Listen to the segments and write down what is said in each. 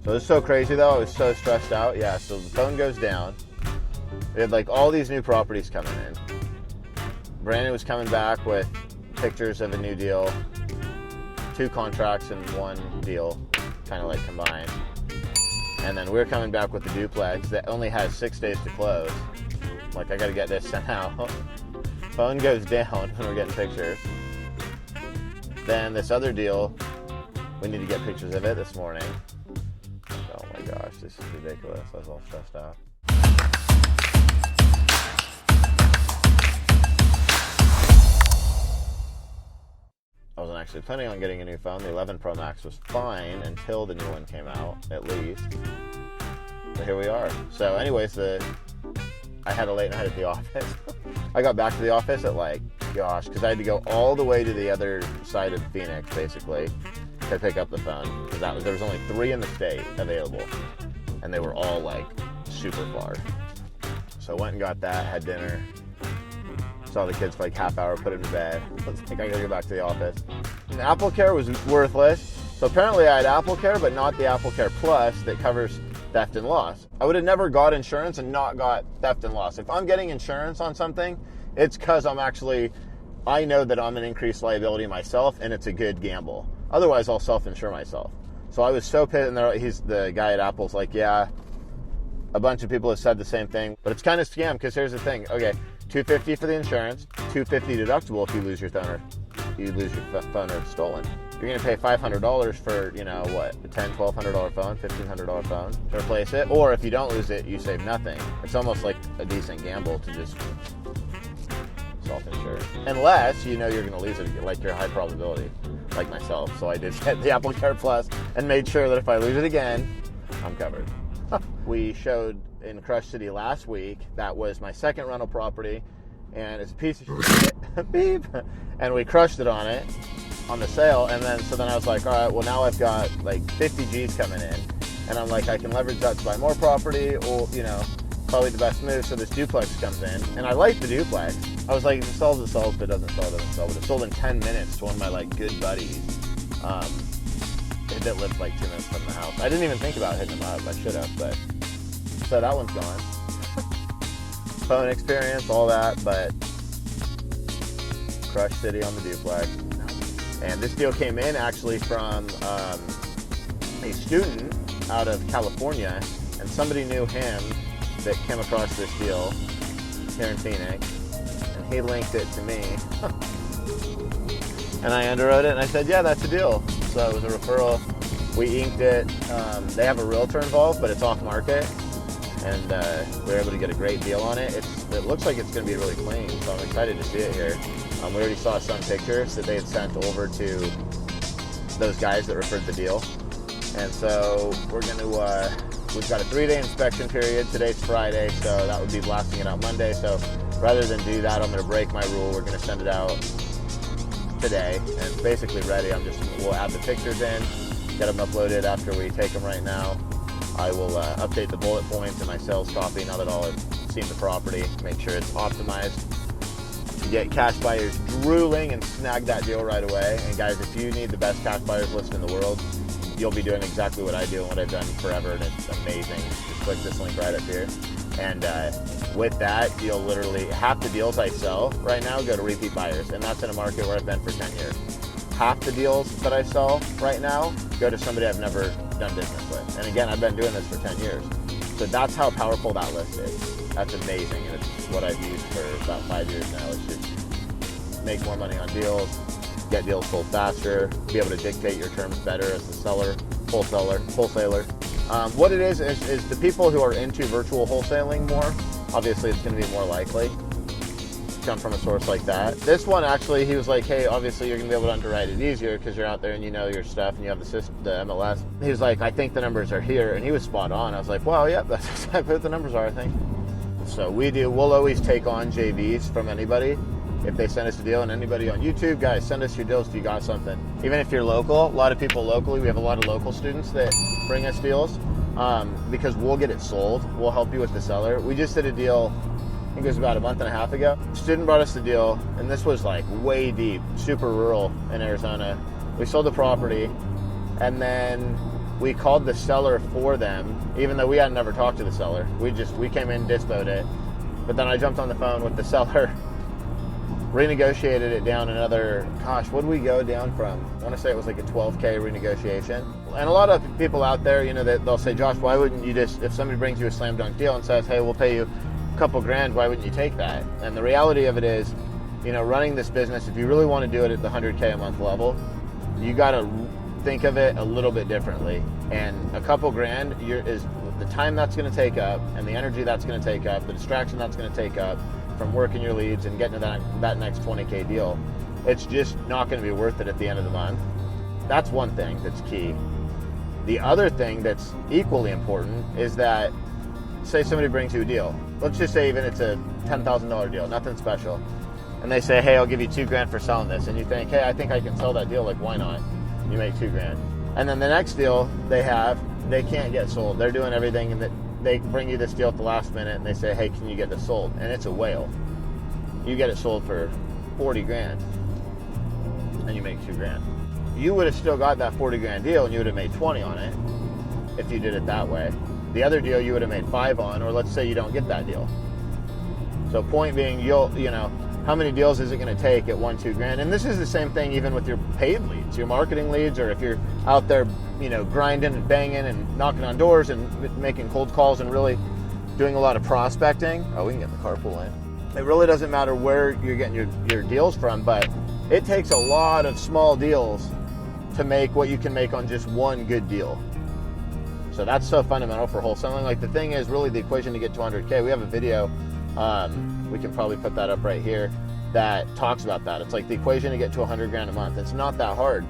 So it was so crazy though. I was so stressed out. Yeah, so the phone goes down. We had like all these new properties coming in. Brandon was coming back with pictures of a new deal, 2 contracts in one deal, kind of like combined. And then we're coming back with the duplex that only has 6 days to close. Like, I gotta get this sent out. Phone goes down when we're getting pictures. Then this other deal, we need to get pictures of it this morning. Oh my gosh, this is ridiculous. I was all stressed out. I wasn't actually planning on getting a new phone. The 11 Pro Max was fine until the new one came out, at least. But here we are. So anyways, I had a late night at the office. I got back to the office at like, gosh, because I had to go all the way to the other side of Phoenix, basically, to pick up the phone. Because there was only 3 in the state available, and they were all like super far. So I went and got that, had dinner, saw the kids for like half hour, put them to bed. I was like, I gotta go back to the office. And Apple Care was worthless. So apparently I had Apple Care, but not the Apple Care Plus that covers theft and loss. I would have never got insurance and not got theft and loss. If I'm getting insurance on something, it's because I know that I'm an increased liability myself, and it's a good gamble. Otherwise, I'll self-insure myself. So I was so pissed, and the guy at Apple's like, yeah, a bunch of people have said the same thing, but it's kind of scam, because here's the thing. Okay, $250 for the insurance, $250 deductible if you lose your phone or it's stolen. You're going to pay $500 for, a $1,000, $1,200 phone, $1,500 phone to replace it. Or if you don't lose it, you save nothing. It's almost like a decent gamble to just self-insure. Unless you know you're going to lose it, like you're a high probability, like myself. So I did get the Apple Care Plus and made sure that if I lose it again, I'm covered. We showed in Crush City last week. That was my second rental property, and it's a piece of shit. Beep. And we crushed it on the sale, and then I was like, all right, well now I've got like 50 G's coming in, and I'm like, I can leverage that to buy more property, or probably the best move. So this duplex comes in, and I like the duplex. I was like, if it sells, it sells. If it doesn't sell, it doesn't sell. But it sold in 10 minutes to one of my like good buddies that lived like 2 minutes from the house. I didn't even think about hitting him up. I should have, but so that one's gone. Phone experience, all that, but Crush City on the duplex. And this deal came in actually from a student out of California, and somebody knew him that came across this deal here in Phoenix, and he linked it to me. And I underwrote it, and I said, yeah, that's a deal. So it was a referral. We inked it. They have a realtor involved, but it's off market, and we were able to get a great deal on it. It looks like it's going to be really clean, so I'm excited to see it here. We already saw some pictures that they had sent over to those guys that referred the deal. And so we're going to, we've got a 3-day inspection period. Today's Friday, so that would be blasting it out Monday. So rather than do that, I'm going to break my rule. We're going to send it out today, and it's basically ready. We'll add the pictures in, get them uploaded after we take them right now. I will update the bullet points in my sales copy now that I'll have seen the property, make sure it's optimized. Get cash buyers drooling and snag that deal right away. And guys, if you need the best cash buyers list in the world, you'll be doing exactly what I do and what I've done forever, and it's amazing. Just click this link right up here. And with that, you'll literally, half the deals I sell right now go to repeat buyers, and that's in a market where I've been for 10 years. Half the deals that I sell right now go to somebody I've never done business with. And again, I've been doing this for 10 years. So that's how powerful that list is. That's amazing, and it's what I've used for about 5 years now. It's just make more money on deals, get deals sold faster, be able to dictate your terms better as the seller, wholesaler. What it is the people who are into virtual wholesaling more, obviously it's going to be more likely to come from a source like that. This one actually, he was like, hey, obviously you're going to be able to underwrite it easier because you're out there and you know your stuff and you have the MLS. He was like, I think the numbers are here, and he was spot on. I was like, well, yeah, that's exactly what the numbers are, I think. So we'll always take on JVs from anybody if they send us a deal, and anybody on YouTube, guys, send us your deals if you got something. Even if you're local, a lot of people locally, we have a lot of local students that bring us deals because we'll get it sold. We'll help you with the seller. We just did a deal, I think it was about a month and a half ago. A student brought us the deal, and this was like way deep, super rural in Arizona. We sold the property, and then we called the seller for them, even though we had never talked to the seller. We came in, dispoed it, but then I jumped on the phone with the seller, renegotiated it down another, gosh, what did we go down from? I want to say it was like a $12K renegotiation. And a lot of people out there, you know, they'll say, Josh, why wouldn't you just, if somebody brings you a slam dunk deal and says, hey, we'll pay you a couple grand, why wouldn't you take that? And the reality of it is, you know, running this business, if you really want to do it at the 100K a month level, you got to think of it a little bit differently. And a couple grand is the time that's going to take up, and the energy that's going to take up, the distraction that's going to take up from working your leads and getting to that next 20K deal. It's just not going to be worth it at the end of the month. That's one thing that's key. The other thing that's equally important is that, say somebody brings you a deal. Let's just say even it's a $10,000 deal, nothing special. And they say, hey, I'll give you $2 grand for selling this. And you think, hey, I think I can sell that deal, like why not? You make $2 grand. And then the next deal they can't get sold. They're doing everything, and they bring you this deal at the last minute and they say, hey, can you get this sold? And it's a whale. You get it sold for 40 grand and you make $2 grand. You would have still got that 40 grand deal and you would have made 20 on it if you did it that way. The other deal you would have made 5 on, or let's say you don't get that deal. So point being, you know, how many deals is it going to take at $2 grand? And this is the same thing even with your paid leads, your marketing leads, or if you're out there, you know, grinding and banging and knocking on doors and making cold calls and really doing a lot of prospecting. Oh, we can get the carpool in. It really doesn't matter where you're getting your deals from, but it takes a lot of small deals to make what you can make on just one good deal. So that's so fundamental for wholesaling. Like the thing is really the equation to get to 100K. We have a video, we can probably put that up right here, that talks about that. It's like the equation to get to 100 grand a month. It's not that hard.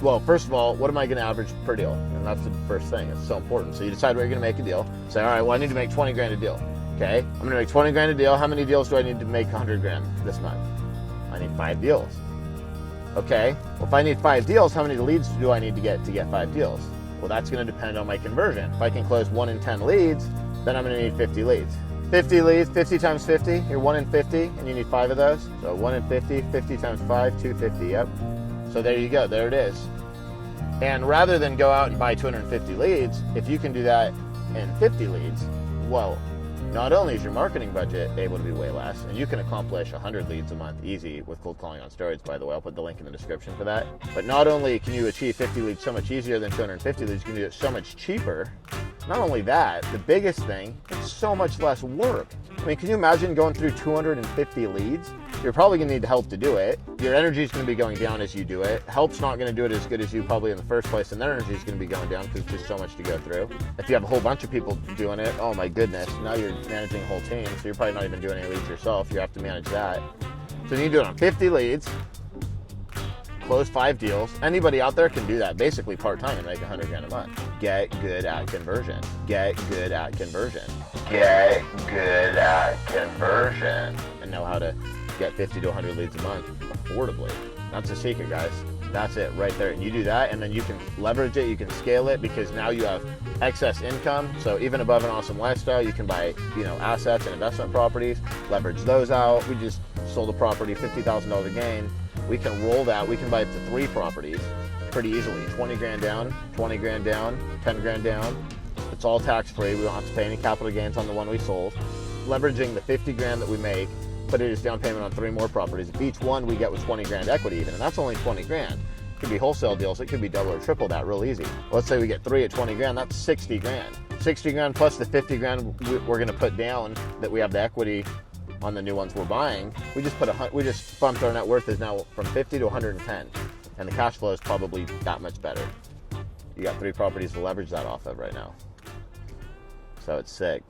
Well, first of all, what am I going to average per deal? And that's the first thing. It's so important. So you decide where you're going to make a deal. Say, all right, well, I need to make 20 grand a deal. Okay, I'm going to make 20 grand a deal. How many deals do I need to make 100 grand this month? I need 5 deals. Okay, well, if I need 5 deals, how many leads do I need to get 5 deals? Well, that's going to depend on my conversion. If I can close 1 in 10 leads, then I'm going to need 50 leads. 50 leads, 50 times 50, you're 1 in 50, and you need 5 of those. So 1 in 50, 50 times 5, 250, yep. So there you go, there it is. And rather than go out and buy 250 leads, if you can do that in 50 leads, well, not only is your marketing budget able to be way less, and you can accomplish 100 leads a month easy with cold calling on steroids, by the way. I'll put the link in the description for that. But not only can you achieve 50 leads so much easier than 250 leads, you can do it so much cheaper. Not only that, the biggest thing, it's so much less work. I mean, can you imagine going through 250 leads? You're probably going to need help to do it. Your energy is going to be going down as you do it. Help's not going to do it as good as you probably in the first place, and their energy is going to be going down because there's just so much to go through. If you have a whole bunch of people doing it, oh my goodness, now you're managing a whole team, so you're probably not even doing any leads yourself. You have to manage that. So you need to do it on 50 leads, close 5 deals. Anybody out there can do that basically part-time and make 100 grand a month. Get good at conversion. Get good at conversion. Get good at conversion. And know how to get 50 to 100 leads a month affordably. That's the secret, guys. That's it right there. And you do that, and then you can leverage it, you can scale it, because now you have excess income. So even above an awesome lifestyle, you can buy, you know, assets and investment properties, leverage those out. We just sold a property, $50,000 gain. We can roll that. We can buy up to 3 properties pretty easily. 20 grand down, 20 grand down, 10 grand down. It's all tax-free. We don't have to pay any capital gains on the one we sold. Leveraging the 50 grand that we make, put it as down payment on 3 more properties. If each one we get with 20 grand equity even, and that's only 20 grand. It could be wholesale deals. It could be double or triple that real easy. Let's say we get 3 at 20 grand, that's 60 grand. 60 grand plus the 50 grand we're gonna put down that we have the equity on the new ones we're buying. We just bumped our net worth is now from 50 to 110. And the cash flow is probably that much better. You got 3 properties to leverage that off of right now. So it's sick.